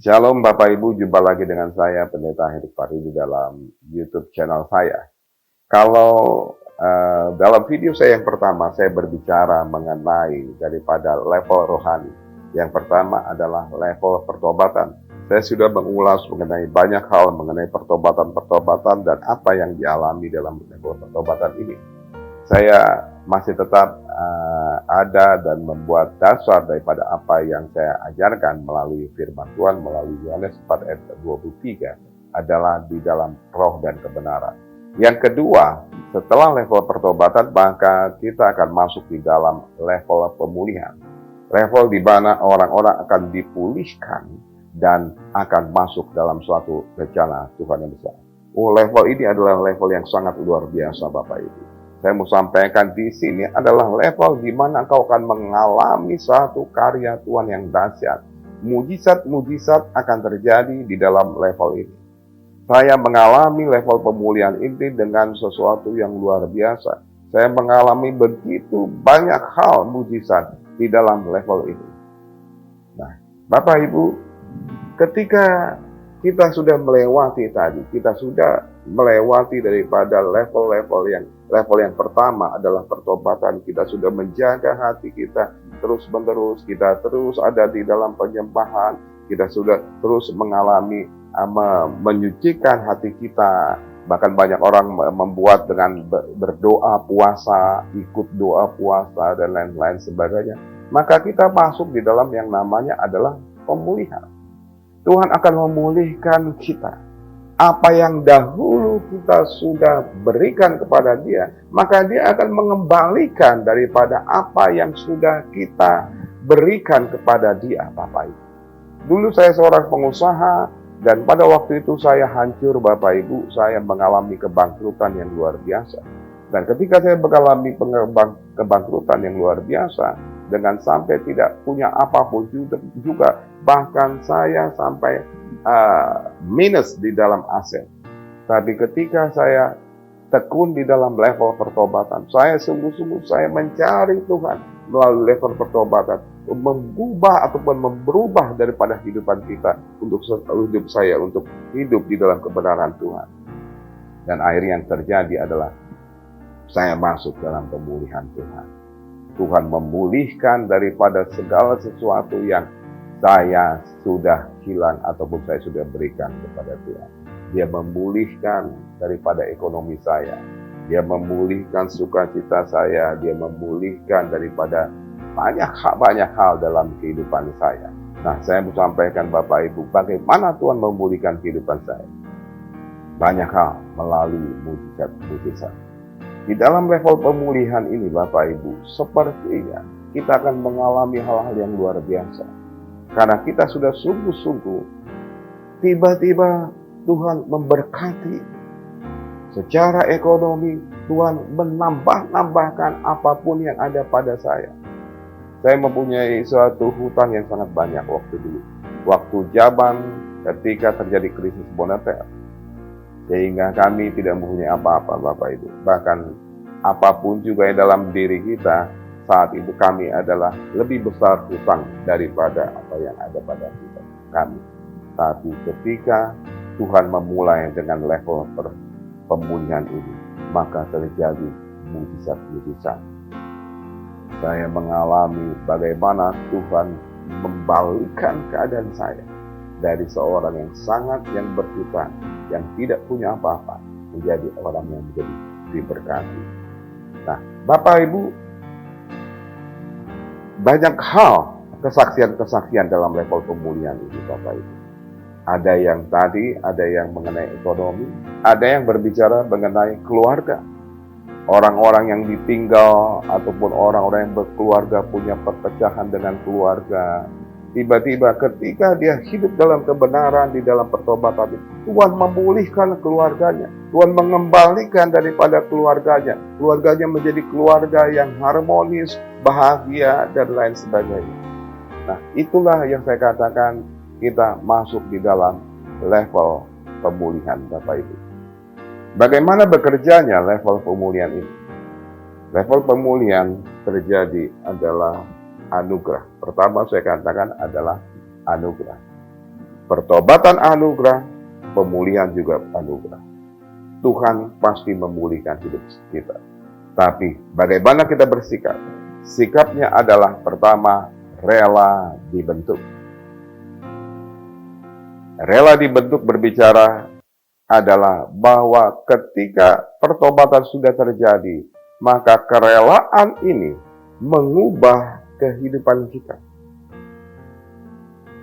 Shalom Bapak Ibu, jumpa lagi dengan saya Pendeta Herik Pari di dalam YouTube channel saya. Kalau dalam video saya yang pertama, saya berbicara mengenai daripada level rohani. Yang pertama adalah level pertobatan. Saya sudah mengulas mengenai banyak hal mengenai pertobatan dan apa yang dialami dalam level pertobatan ini. Saya masih tetap ada dan membuat dasar daripada apa yang saya ajarkan melalui firman Tuhan, melalui Yohanes 4 ayat 23 adalah di dalam roh dan kebenaran. Yang kedua, setelah level pertobatan, maka kita akan masuk di dalam level pemulihan. Level di mana orang-orang akan dipulihkan dan akan masuk dalam suatu rencana Tuhan yang besar. Level ini adalah level yang sangat luar biasa Bapak Ibu. Saya mau sampaikan di sini adalah level di mana engkau akan mengalami satu karya Tuhan yang dahsyat. Mujizat-mujizat akan terjadi di dalam level ini. Saya mengalami level pemulihan ini dengan sesuatu yang luar biasa. Saya mengalami begitu banyak hal mujizat di dalam level ini. Nah, Bapak Ibu, ketika kita sudah melewati tadi, kita sudah melewati daripada level yang pertama adalah pertobatan. Kita sudah menjaga hati kita terus-menerus, kita terus ada di dalam penyembahan, kita sudah terus mengalami menyucikan hati kita. Bahkan banyak orang membuat dengan berdoa puasa, ikut doa puasa dan lain-lain sebagainya. Maka kita masuk di dalam yang namanya adalah pemulihan. Tuhan akan memulihkan kita. Apa yang dahulu kita sudah berikan kepada Dia, maka Dia akan mengembalikan daripada apa yang sudah kita berikan kepada Dia, Bapak Ibu. Dulu saya seorang pengusaha, dan pada waktu itu saya hancur, Bapak Ibu. Saya mengalami kebangkrutan yang luar biasa. Dan ketika saya mengalami kebangkrutan yang luar biasa, dengan sampai tidak punya apapun juga, bahkan saya sampai minus di dalam aset. Tapi ketika saya tekun di dalam level pertobatan, saya sungguh-sungguh saya mencari Tuhan melalui level pertobatan, mengubah ataupun berubah daripada kehidupan kita untuk hidup saya, untuk hidup di dalam kebenaran Tuhan. Dan akhirnya yang terjadi adalah saya masuk dalam pemulihan Tuhan. Tuhan memulihkan daripada segala sesuatu yang saya sudah hilang ataupun saya sudah berikan kepada Tuhan. Dia memulihkan daripada ekonomi saya. Dia memulihkan sukacita saya. Dia memulihkan daripada banyak hal dalam kehidupan saya. Nah, saya mau sampaikan Bapak Ibu, bagaimana Tuhan memulihkan kehidupan saya. Banyak hal melalui mujizat-mujizat. Di dalam level pemulihan ini Bapak Ibu, sepertinya kita akan mengalami hal-hal yang luar biasa. Karena kita sudah sungguh-sungguh, tiba-tiba Tuhan memberkati. Secara ekonomi, Tuhan menambahkan apapun yang ada pada saya. Saya mempunyai suatu hutang yang sangat banyak waktu dulu. Waktu zaman ketika terjadi krisis moneter. Sehingga kami tidak mempunyai apa-apa Bapak Ibu. Bahkan apapun juga yang dalam diri kita, saat itu kami adalah lebih besar hutang daripada apa yang ada pada kita, kami. Tapi ketika Tuhan memulai dengan level pemulihan ini, maka terjadi mujizat-mujizat. Saya mengalami bagaimana Tuhan membalikkan keadaan saya dari seorang yang berhutang, yang tidak punya apa-apa, menjadi orang yang menjadi diberkati. Nah, Bapak Ibu, banyak hal kesaksian-kesaksian dalam level pemulihan ini Bapak Ibu. Ada yang tadi, ada yang mengenai ekonomi, ada yang berbicara mengenai keluarga. Orang-orang yang ditinggal ataupun orang-orang yang berkeluarga punya perpecahan dengan keluarga. Tiba-tiba ketika dia hidup dalam kebenaran, di dalam pertobatan, Tuhan memulihkan keluarganya. Tuhan mengembalikan daripada keluarganya. Keluarganya menjadi keluarga yang harmonis, bahagia, dan lain sebagainya. Nah, itulah yang saya katakan kita masuk di dalam level pemulihan Bapak Ibu. Bagaimana bekerjanya level pemulihan ini? Level pemulihan terjadi adalah anugerah. Pertama saya katakan adalah anugerah. Pertobatan anugerah, pemulihan juga anugerah. Tuhan pasti memulihkan hidup kita. Tapi bagaimana kita bersikap? Sikapnya adalah pertama, rela dibentuk. Rela dibentuk berbicara adalah bahwa ketika pertobatan sudah terjadi, maka kerelaan ini mengubah kehidupan kita.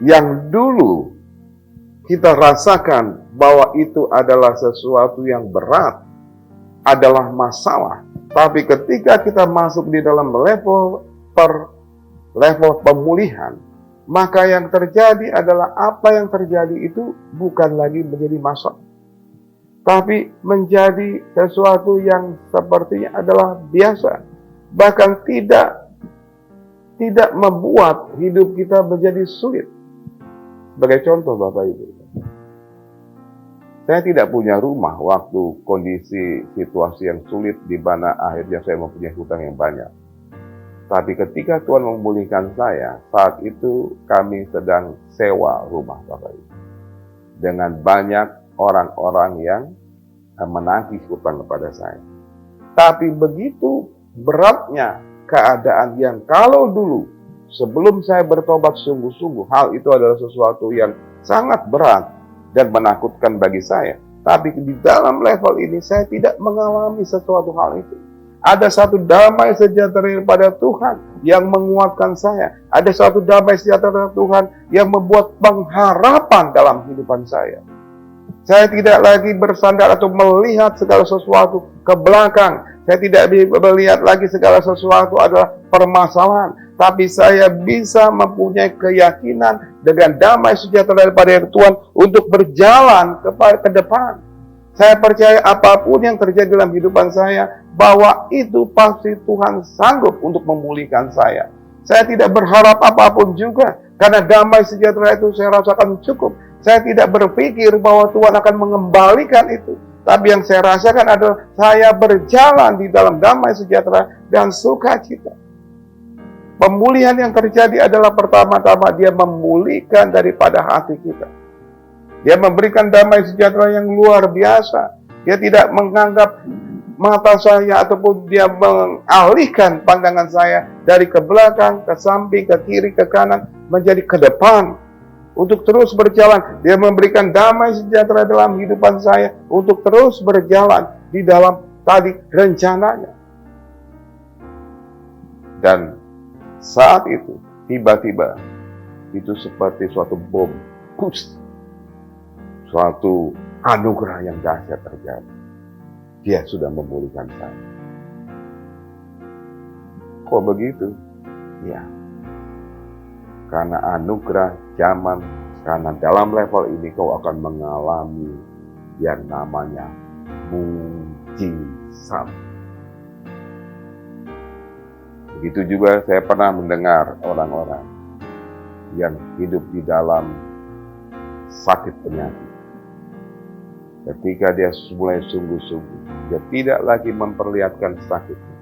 Yang dulu kita rasakan bahwa itu adalah sesuatu yang berat, adalah masalah. Tapi ketika kita masuk di dalam level pemulihan, maka yang terjadi adalah apa yang terjadi itu bukan lagi menjadi masalah, tapi menjadi sesuatu yang sepertinya adalah biasa. Bahkan tidak membuat hidup kita menjadi sulit. Sebagai contoh Bapak Ibu, saya tidak punya rumah waktu kondisi situasi yang sulit di mana akhirnya saya mempunyai hutang yang banyak. Tapi ketika Tuhan memulihkan saya, saat itu kami sedang sewa rumah Bapak Ibu. Dengan banyak orang-orang yang menagih hutang kepada saya. Tapi begitu beratnya keadaan yang kalau dulu sebelum saya bertobat sungguh-sungguh, hal itu adalah sesuatu yang sangat berat dan menakutkan bagi saya. Tapi di dalam level ini saya tidak mengalami sesuatu hal itu. Ada satu damai sejahtera daripada Tuhan yang menguatkan saya. Ada satu damai sejahtera Tuhan yang membuat pengharapan dalam kehidupan saya. Saya tidak lagi bersandar atau melihat segala sesuatu ke belakang. Saya tidak melihat lagi segala sesuatu adalah permasalahan. Tapi saya bisa mempunyai keyakinan dengan damai sejahtera daripada Tuhan untuk berjalan ke depan. Saya percaya apapun yang terjadi dalam kehidupan saya, bahwa itu pasti Tuhan sanggup untuk memulihkan saya. Saya tidak berharap apapun juga, karena damai sejahtera itu saya rasakan cukup. Saya tidak berpikir bahwa Tuhan akan mengembalikan itu. Tapi yang saya rasakan adalah saya berjalan di dalam damai sejahtera dan sukacita. Pemulihan yang terjadi adalah pertama-tama dia memulihkan daripada hati kita. Dia memberikan damai sejahtera yang luar biasa. Dia tidak menganggap mata saya ataupun dia mengalihkan pandangan saya dari ke belakang, ke samping, ke kiri, ke kanan, menjadi ke depan. Untuk terus berjalan. Dia memberikan damai sejahtera dalam kehidupan saya untuk terus berjalan di dalam tadi rencananya. Dan saat itu, tiba-tiba, itu seperti suatu bom. Suatu anugerah yang dahsyat terjadi. Dia sudah memulihkan saya. Kok begitu? Ya. Karena anugerah zaman, karena dalam level ini kau akan mengalami yang namanya mujizat. Begitu juga saya pernah mendengar orang-orang yang hidup di dalam sakit penyakit. Ketika dia mulai sungguh-sungguh, dia tidak lagi memperlihatkan sakitnya.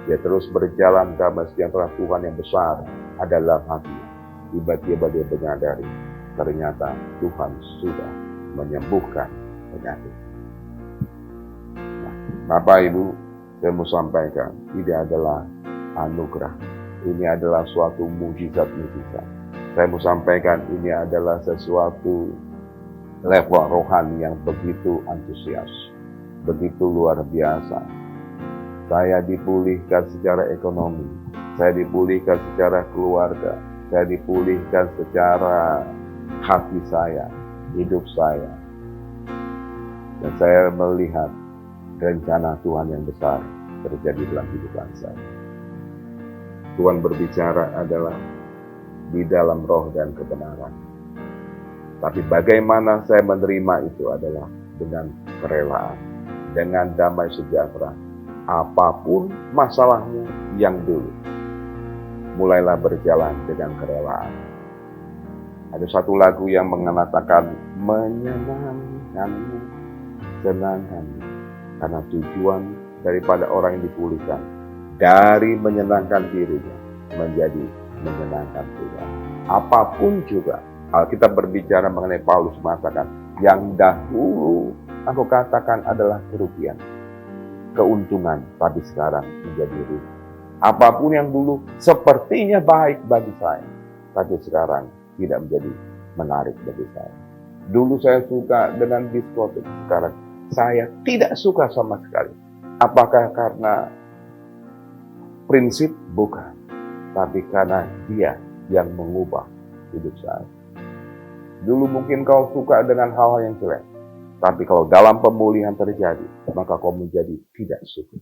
Dia terus berjalan dalam sejahtera Tuhan yang besar adalah hatinya. Tiba-tiba dia menyadari, ternyata Tuhan sudah menyembuhkan penyakit. Nah, Bapak Ibu, saya mau sampaikan, ini adalah anugerah. Ini adalah suatu mujizat-mujizat. Saya mau sampaikan, ini adalah sesuatu level rohani yang begitu antusias, begitu luar biasa. Saya dipulihkan secara ekonomi, saya dipulihkan secara keluarga, saya dipulihkan secara hati saya, hidup saya. Dan saya melihat rencana Tuhan yang besar terjadi dalam kehidupan saya. Tuhan berbicara adalah di dalam roh dan kebenaran. Tapi bagaimana saya menerima itu adalah dengan kerelaan, dengan damai sejahtera. Apapun masalahnya yang dulu, mulailah berjalan dengan kerelaan. Ada satu lagu yang mengatakan, menyenangkanmu, senangkanmu. Karena tujuan daripada orang yang dipulihkan, dari menyenangkan dirinya, menjadi menyenangkan Tuhan. Apapun juga, Alkitab berbicara mengenai Paulus mengatakan, yang dahulu aku katakan adalah kerugian, keuntungan, tapi sekarang menjadi rugi. Apapun yang dulu sepertinya baik bagi saya, tapi sekarang tidak menjadi menarik bagi saya. Dulu saya suka dengan diskotik, sekarang saya tidak suka sama sekali. Apakah karena prinsip? Bukan. Tapi karena dia yang mengubah hidup saya. Dulu mungkin kau suka dengan hal-hal yang jelek, tapi kalau dalam pemulihan terjadi, maka kau menjadi tidak suka.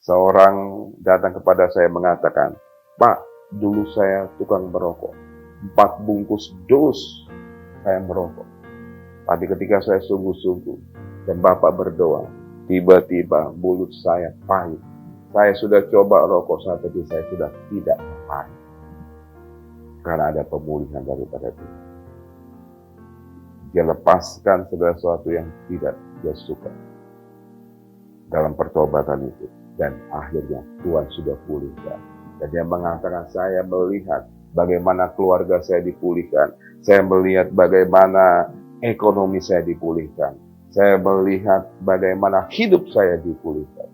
Seorang datang kepada saya mengatakan, Pak, dulu saya tukang merokok. 4 bungkus dos saya merokok. Tapi ketika saya sungguh-sungguh dan Bapak berdoa, tiba-tiba mulut saya pahit. Saya sudah coba rokok tapi saya sudah tidak pahit. Karena ada pemulihan daripada Tuhan. Dia lepaskan segala sesuatu yang tidak dia suka dalam pertobatan itu. Dan akhirnya Tuhan sudah pulihkan. Dan dia mengatakan, saya melihat bagaimana keluarga saya dipulihkan. Saya melihat bagaimana ekonomi saya dipulihkan. Saya melihat bagaimana hidup saya dipulihkan.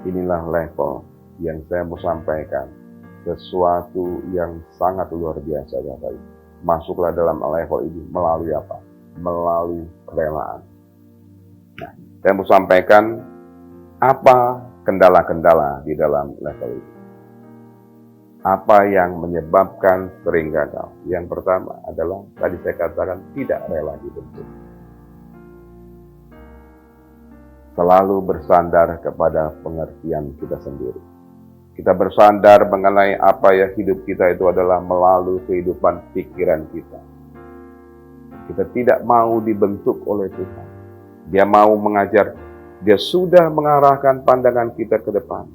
Inilah level yang saya mau sampaikan. Sesuatu yang sangat luar biasa. Masuklah dalam level ini melalui apa? Melalui kerelaan. Nah, saya mau sampaikan apa kendala-kendala di dalam level itu. Apa yang menyebabkan sering gagal? Yang pertama adalah, tadi saya katakan, tidak rela dibentuk. Selalu bersandar kepada pengertian kita sendiri. Kita bersandar mengenai apa ya hidup kita itu adalah melalui kehidupan pikiran kita. Kita tidak mau dibentuk oleh Tuhan. Dia mau mengajar, dia sudah mengarahkan pandangan kita ke depan.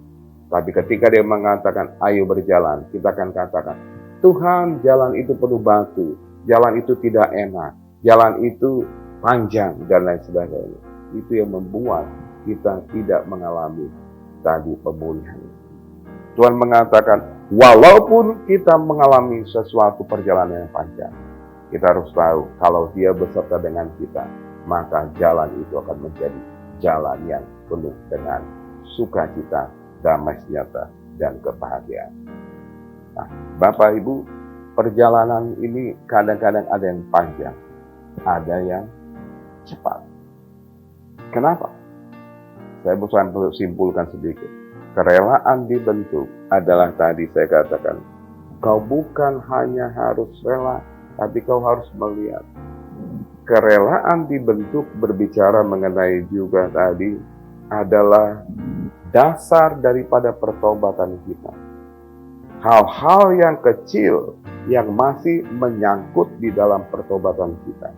Tapi ketika dia mengatakan, ayo berjalan, kita akan katakan, Tuhan, jalan itu penuh batu, jalan itu tidak enak, jalan itu panjang, dan lain sebagainya. Itu yang membuat kita tidak mengalami tadi pemulihan. Tuhan mengatakan, walaupun kita mengalami sesuatu perjalanan yang panjang, kita harus tahu, kalau dia beserta dengan kita, maka jalan itu akan menjadi jalan yang penuh dengan sukacita, damai sejahtera, dan kebahagiaan. Nah, Bapak Ibu, perjalanan ini kadang-kadang ada yang panjang, ada yang cepat. Kenapa? Saya bisa simpulkan sedikit. Kerelaan dibentuk adalah tadi saya katakan, kau bukan hanya harus rela, tapi kau harus melihat. Kerelaan dibentuk berbicara mengenai juga tadi adalah dasar daripada pertobatan kita. Hal-hal yang kecil yang masih menyangkut di dalam pertobatan kita.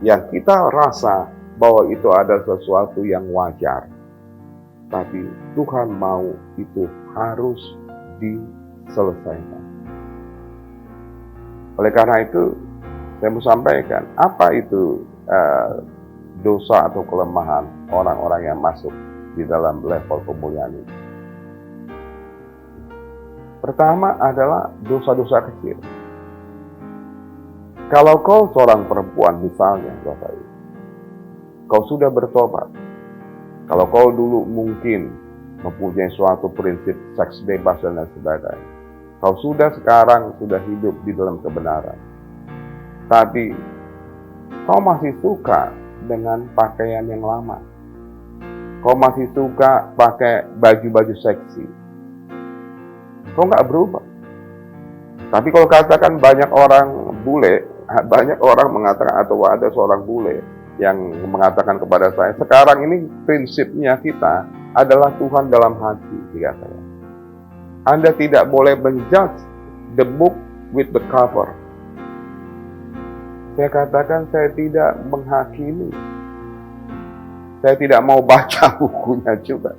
Yang kita rasa bahwa itu ada sesuatu yang wajar. Tapi Tuhan mau itu harus diselesaikan. Oleh karena itu, saya mau sampaikan, apa itu dosa atau kelemahan orang-orang yang masuk di dalam level pemulihan ini? Pertama adalah dosa-dosa kecil. Kalau kau seorang perempuan misalnya, Bapak Ibu, kau sudah bertobat. Kalau kau dulu mungkin mempunyai suatu prinsip seks bebas dan lain sebagainya, kau sekarang sudah hidup di dalam kebenaran. Tapi kau masih suka dengan pakaian yang lama. Kau masih suka pakai baju-baju seksi. Kau nggak berubah. Tapi kalau katakan banyak orang bule, banyak orang mengatakan, atau ada seorang bule yang mengatakan kepada saya, sekarang ini prinsipnya kita adalah Tuhan dalam hati, dikatakan. Anda tidak boleh menjudge the book with the cover. Saya katakan, saya tidak menghakimi. Saya tidak mau baca bukunya juga.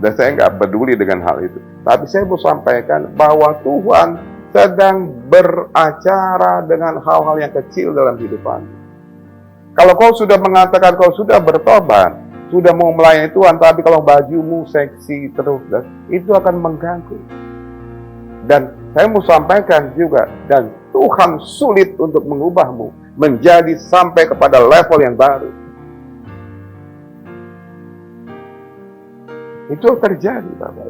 Dan saya nggak peduli dengan hal itu. Tapi saya mau sampaikan bahwa Tuhan sedang beracara dengan hal-hal yang kecil dalam kehidupan. Kalau kau sudah mengatakan kau sudah bertobat, sudah mau melayani Tuhan, tapi kalau bajumu seksi terus, itu akan mengganggu. Dan Saya mau sampaikan juga, dan Tuhan sulit untuk mengubahmu menjadi sampai kepada level yang baru. Itu terjadi, Bapak.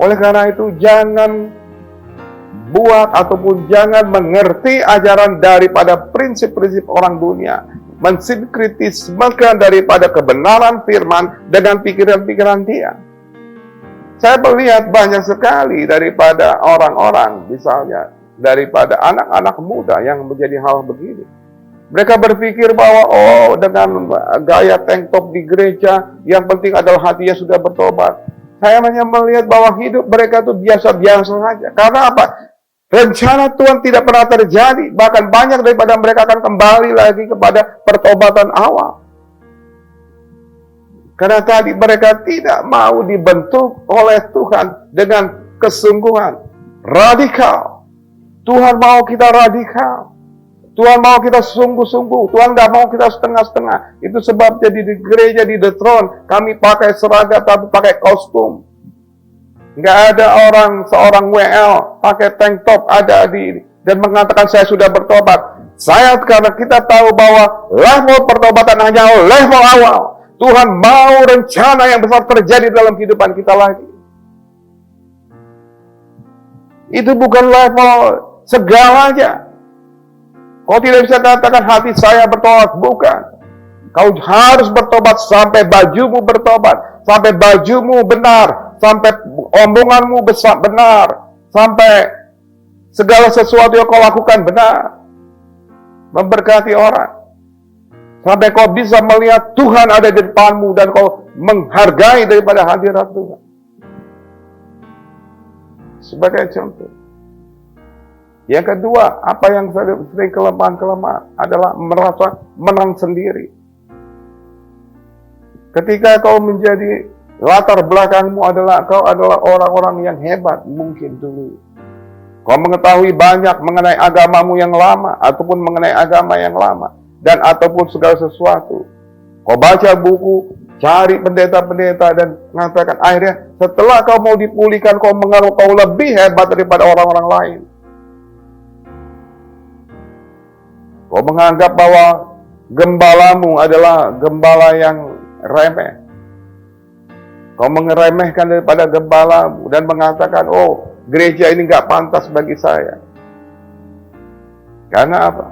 Oleh karena itu, jangan buat ataupun jangan mengerti ajaran daripada prinsip-prinsip orang dunia, mensinkritismekan daripada kebenaran firman dengan pikiran-pikiran dia. Saya melihat banyak sekali daripada orang-orang, misalnya daripada anak-anak muda yang menjadi hal begini. Mereka berpikir bahwa dengan gaya tank top di gereja, yang penting adalah hatinya sudah bertobat. Saya hanya melihat bahwa hidup mereka itu biasa-biasa saja. Karena apa? Rencana Tuhan tidak pernah terjadi. Bahkan banyak daripada mereka akan kembali lagi kepada pertobatan awal. Karena tadi mereka tidak mau dibentuk oleh Tuhan dengan kesungguhan. Radikal. Tuhan mau kita radikal. Tuhan mau kita sungguh-sungguh. Tuhan gak mau kita setengah-setengah. Itu sebabnya di gereja, di The Throne, kami pakai seragam tapi pakai kostum. Gak ada seorang WL pakai tank top ada dan mengatakan saya sudah bertobat. Karena kita tahu bahwa level pertobatan hanya level awal. Tuhan mau rencana yang besar terjadi dalam kehidupan kita lagi. Itu bukan level segalanya. Kau tidak bisa katakan hati saya bertobat, bukan. Kau harus bertobat sampai bajumu bertobat, sampai bajumu benar, sampai omonganmu besar benar, sampai segala sesuatu yang kau lakukan benar. Memberkati orang. Sampai kau bisa melihat Tuhan ada di depanmu dan kau menghargai daripada hadirat Tuhan. Sebagai contoh. Yang kedua, apa yang sering kelemahan adalah merasa menang sendiri. Ketika kau menjadi latar belakangmu kau adalah orang-orang yang hebat mungkin dulu. Kau mengetahui banyak mengenai agamamu yang lama ataupun mengenai agama yang lama. Dan ataupun segala sesuatu. Kau baca buku, cari pendeta-pendeta dan mengatakan akhirnya setelah kau mau dipulihkan, kau menganggap kau lebih hebat daripada orang-orang lain. Kau menganggap bahwa gembalamu adalah gembala yang remeh. Kau mengeremehkan daripada gembalamu dan mengatakan, gereja ini gak pantas bagi saya. Karena apa?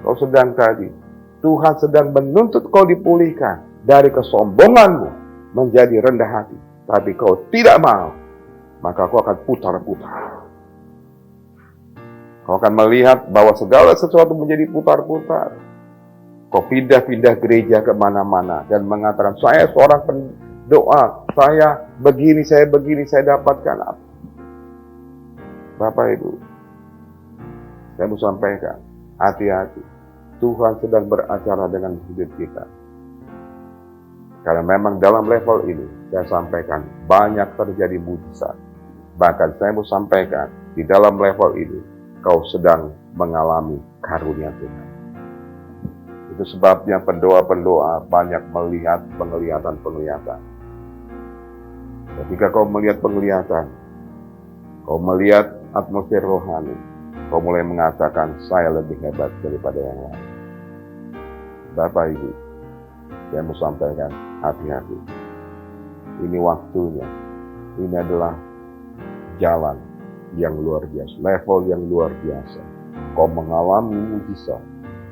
Kau Tuhan sedang menuntut kau dipulihkan dari kesombonganmu menjadi rendah hati. Tapi kau tidak mau, maka kau akan putar-putar. Kau akan melihat bahwa segala sesuatu menjadi putar-putar. Kau pindah-pindah gereja kemana-mana dan mengatakan, saya seorang pendoa, saya begini, saya dapatkan apa. Bapak Ibu, saya mau sampaikan, hati-hati. Tuhan sedang beracara dengan hidup kita. Karena memang dalam level ini, saya sampaikan, banyak terjadi mujizat. Bahkan saya mau sampaikan, di dalam level ini, kau sedang mengalami karunia Tuhan. Itu sebabnya pendoa-pendoa banyak melihat penglihatan-penglihatan. Ketika kau melihat penglihatan, kau melihat atmosfer rohani, kau mulai mengatakan, saya lebih hebat daripada yang lain. Bapak Ibu, saya mau sampaikan, hati-hati. Ini waktunya. Ini adalah jalan yang luar biasa, level yang luar biasa. Kau mengalami mujizat,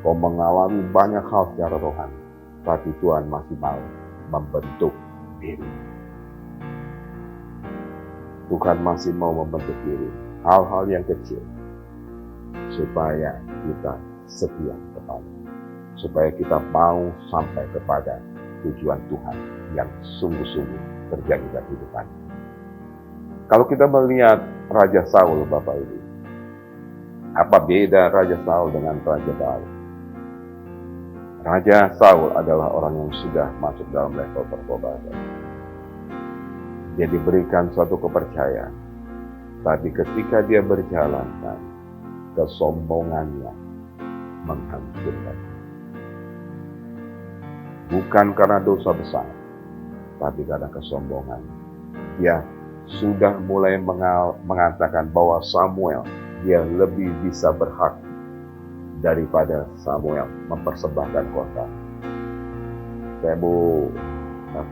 kau mengalami banyak hal secara rohani, tapi Tuhan masih mau membentuk diri. Tuhan masih mau membentuk diri. Hal-hal yang kecil, supaya kita setia kepada, supaya kita mau sampai kepada tujuan Tuhan yang sungguh-sungguh terjadi dalam kehidupan. Kalau kita melihat Raja Saul, Bapak Ibu, apa beda Raja Saul dengan Raja Daud? Raja Saul adalah orang yang sudah masuk dalam level pertobatan. Dia diberikan suatu kepercayaan, tapi ketika dia berjalan, kesombongannya menghancurkan. Bukan karena dosa besar, tapi karena kesombongan. Dia sudah mulai mengatakan bahwa Samuel dia lebih bisa berhak daripada Samuel mempersembahkan korban. Saya mau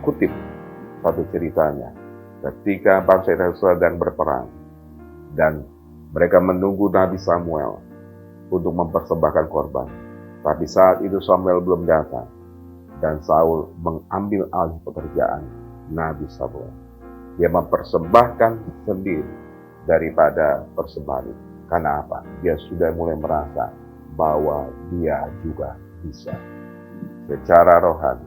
kutip satu ceritanya. Ketika bangsa Israel sedang berperang dan mereka menunggu Nabi Samuel untuk mempersembahkan korban. Tapi saat itu Samuel belum datang dan Saul mengambil alih pekerjaan Nabi Samuel. Dia mempersembahkan sendiri daripada persembahan itu. Karena apa? Dia sudah mulai merasa bahwa dia juga bisa. Secara rohani,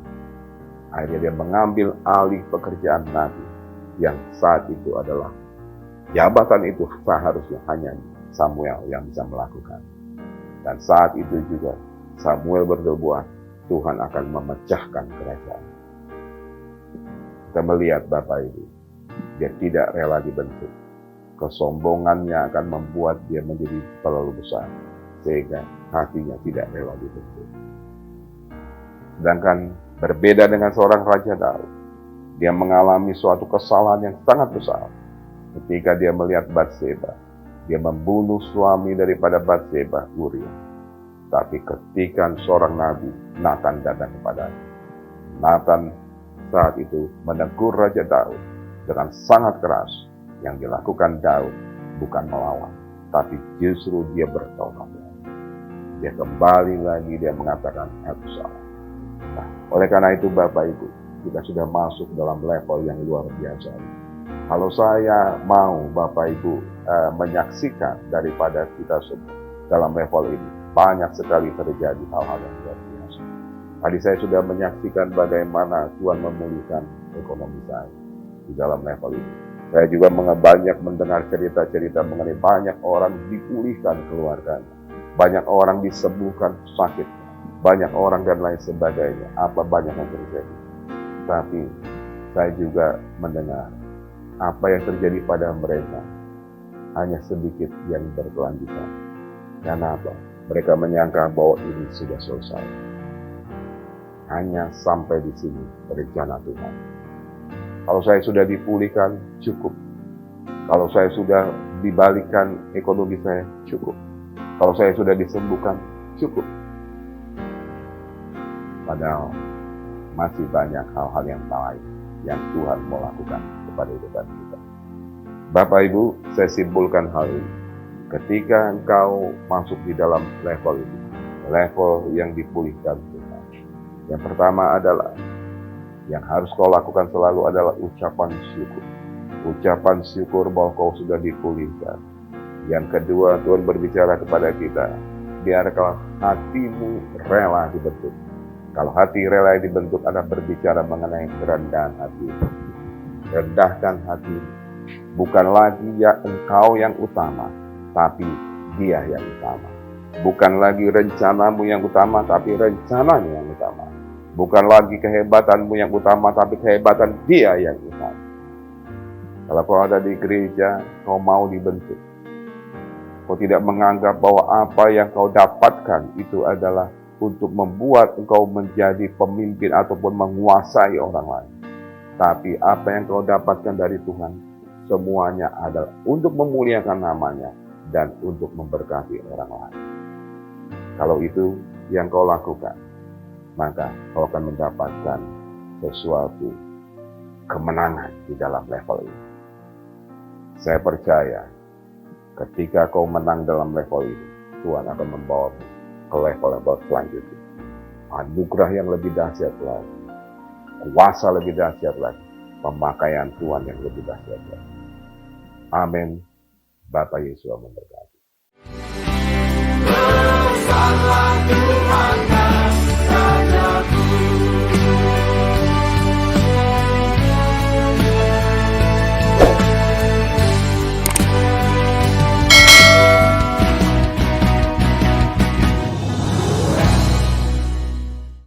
akhirnya dia mengambil alih pekerjaan Nabi yang saat itu adalah jabatan itu seharusnya hanya Samuel yang bisa melakukan. Dan saat itu juga Samuel berdoa, Tuhan akan memecahkan kerajaan. Kita melihat Bapak Ibu, dia tidak rela dibentuk. Kesombongannya akan membuat dia menjadi terlalu besar, sehingga hatinya tidak rela dibentuk. Sedangkan berbeda dengan seorang Raja Daud, dia mengalami suatu kesalahan yang sangat besar. Ketika dia melihat Batseba, dia membunuh suami daripada Batseba, Uria. Tapi ketika seorang nabi, Nathan datang kepadanya. Nathan saat itu menegur Raja Daud dengan sangat keras. Yang dilakukan Daud bukan melawan, tapi justru dia bertobat. Dia kembali lagi, dia mengatakan, aku salah. Nah, oleh karena itu Bapak Ibu, kita sudah masuk dalam level yang luar biasa. Kalau saya mau Bapak Ibu menyaksikan daripada kita semua dalam level ini, banyak sekali terjadi hal-hal yang luar biasa. Tadi saya sudah menyaksikan bagaimana Tuhan memulihkan ekonomi saya di dalam level ini. Saya juga banyak mendengar cerita-cerita mengenai banyak orang dipulihkan keluarganya. Banyak orang disembuhkan sakit. Banyak orang dan lain sebagainya. Apa banyak yang terjadi. Tapi saya juga mendengar apa yang terjadi pada mereka hanya sedikit yang berkelanjutan. Karena apa? Mereka menyangka bahwa ini sudah selesai. Hanya sampai di sini rencana Tuhan. Kalau saya sudah dipulihkan, cukup. Kalau saya sudah dibalikan ekonomi saya, cukup. Kalau saya sudah disembuhkan, cukup. Padahal masih banyak hal-hal yang lain yang Tuhan mau lakukan kepada hidup kita. Bapak Ibu, saya simpulkan hal ini. Ketika engkau masuk di dalam level ini, level yang dipulihkan Tuhan. Yang pertama adalah, yang harus kau lakukan selalu adalah ucapan syukur. Ucapan syukur bahwa kau sudah dipulihkan. Yang kedua, Tuhan berbicara kepada kita, biarkan hatimu rela dibentuk. Kalau hati rela dibentuk, ada berbicara mengenai kerendahan hati. Rendahkan hati. Bukan lagi ya engkau yang utama, tapi dia yang utama. Bukan lagi rencanamu yang utama, tapi rencananya yang utama. Bukan lagi kehebatanmu yang utama, tapi kehebatan dia yang utama. Kalau kau ada di gereja, kau mau dibentuk. Kau tidak menganggap bahwa apa yang kau dapatkan itu adalah untuk membuat engkau menjadi pemimpin ataupun menguasai orang lain. Tapi apa yang kau dapatkan dari Tuhan, semuanya adalah untuk memuliakan namanya dan untuk memberkati orang lain. Kalau itu yang kau lakukan, maka kau akan mendapatkan sesuatu kemenangan di dalam level ini. Saya percaya ketika kau menang dalam level ini, Tuhan akan membawa ke level-level selanjutnya. Anugerah yang lebih dahsyat lagi, kuasa lebih dahsyat lagi, pemakaian Tuhan yang lebih dahsyat lagi. Amin. Bapak Yesus memberkati.